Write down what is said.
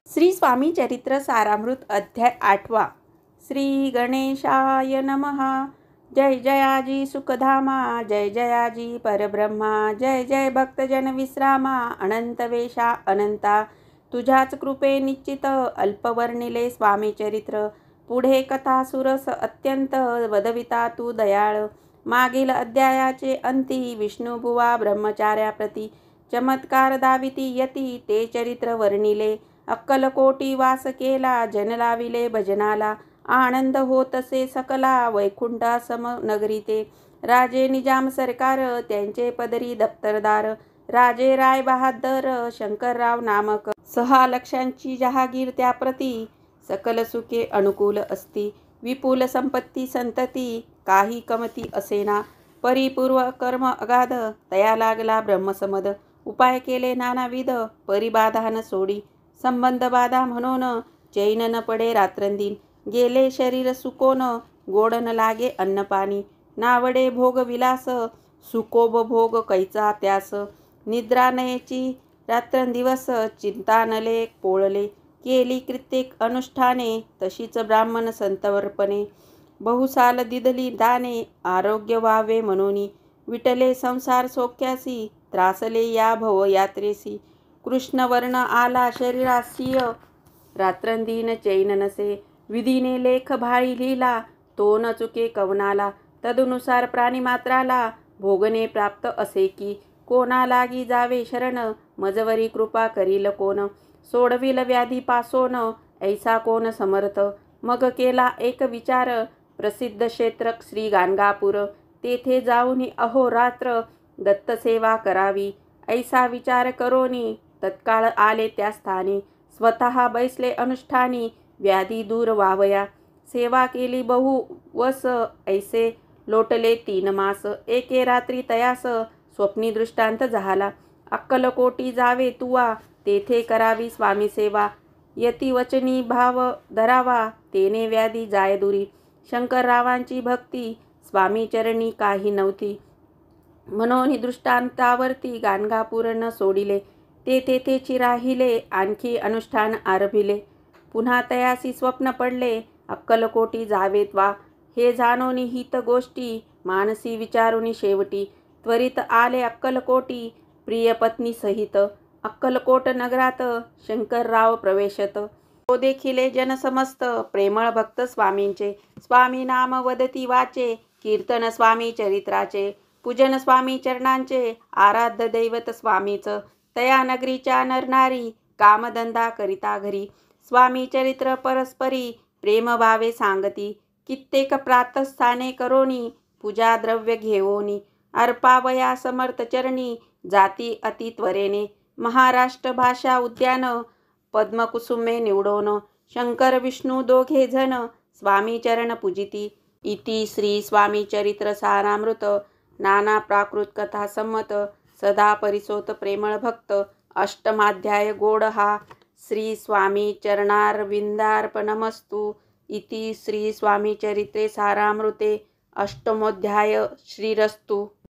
श्री स्वामी चरित्र सारामृत अध्याय 8। श्री गणेशाय नमः। जय जयाजी सुखधामा, जय जयाजी परब्रह्मा, जय जय भक्तजन विश्रामा, अनंत वेशा अनंता, तुझ्याच कृपे निश्चित अल्पवर्णिले स्वामी चरित्र। पुढे कथा सुरस अत्यंत वदविता तू दयाळ। मागील अध्यायाचे अंती विष्णुबुवा ब्रह्मचार्याप्रती चमत्कार दाविती यती ते चरित्र वर्णिले। अक्कलकोटी वास केला, जन लाविले भजनाला, आनंद होतसे सकला वैकुंठासम नगरी ते। राजे निजाम सरकार, त्यांचे पदरी दप्तरदार, राजे राय बहादर शंकरराव नामक 6 लक्षांची जहागीर त्याप्रती। सकल सुखे अनुकूल असती, विपुल संपत्ती संतती, काही कमती असेना। परिपूर्व कर्म अगाध, तया लागला ब्रह्मसमद, उपाय केले नानाविध, परिबाधान सोडी। संबंध बाधा म्हणून चैन न पडे रात्रंदिन, गेले शरीर सुकोन, गोड न लागे अन्नपाणी। नावडे भोग विलास, सुकोपभोग कैचा त्यास, निद्रा नयेची रात्रंदिवस, चिंता नले पोळले। केली कित्येक अनुष्ठाने, तशीच ब्राह्मण संतर्पणे। बहुसाल दिदली दाने, आरोग्य व्हावे म्हणून, विटले संसार सौख्यासी, त्रासले या भव यात्रेसी। कृष्णवर्ण आला शरीरासिय, रात्रंदिन चैन नसे, विधीने लेख भाळी लिहिला, तो न चुके कवनाला। तदनुसार प्राणीमात्राला, भोगणे प्राप्त असे की, कोणा लागी जावे शरण, मजवरी कृपा करील कोण। सोडविल व्याधी पासोन, ऐसा कोण समर्थ। मग केला एक विचार, प्रसिद्ध क्षेत्र श्री गाणगापूर, तेथे जाऊनी अहोरात्र दत्तसेवा करावी। ऐसा विचार करोनी, तत्काळ आले त्या स्थानी, स्वतः बैसले अनुष्ठानी, व्याधी दूर व्हावया। सेवा केली बहुवस, ऐसे लोटले 3 मास। एके रात्री तयास, स्वप्नी दृष्टांत झाला, अक्कलकोटी जावे तुवा, तेथे करावी स्वामी सेवा। यती वचनी भाव धरावा, तेने व्याधी जाय दुरी। शंकररावांची भक्ती, स्वामी चरणी काही नव्हती, म्हणून दृष्टांतावरती गाणगापूर न सोडिले। ते तेथेची राहिले, आणखी अनुष्ठान आरभिले। पुन्हा तयासी स्वप्न पडले, अक्कलकोटी जावेत वा, हे जाणोनी हित गोष्टी, मानसी विचारुनी शेवटी। त्वरित आले अक्कलकोटी, प्रिय पत्नी सहित। अक्कलकोट नगरात शंकरराव प्रवेशत, तो देखिले जन समस्त, प्रेमळ भक्त स्वामींचे। स्वामी नाम वदती वाचे, कीर्तन स्वामी चरित्राचे, पूजन स्वामी चरणांचे, आराध्य दैवत स्वामीच। तया नगरीच्या नरनारी, कामधंदा करिता घरी, स्वामी चरित्र परस्परी, प्रेमभावे सांगती। कित्येक प्रातःस्थाने करोनी, पूजा द्रव्य घेवोनी, अर्पावया समर्थ चरणी, जाती अति त्वरेने। महाराष्ट्र भाषा उद्यान, पद्मकुसुमे निवडोन, शंकर विष्णू दोघे जण, स्वामी चरण पूजिती। इति श्री स्वामी चरित्र सारामृत नाना प्राकृत कथा संमत, सदा परिसोत प्रेमळ भक्त। अष्टमाध्याय गोड हा। श्री स्वामी चरणारविंदार्पणमस्तु। इति श्री स्वामी चरित्रे सारामृते अष्टमोऽध्याय। श्रीरस्तु।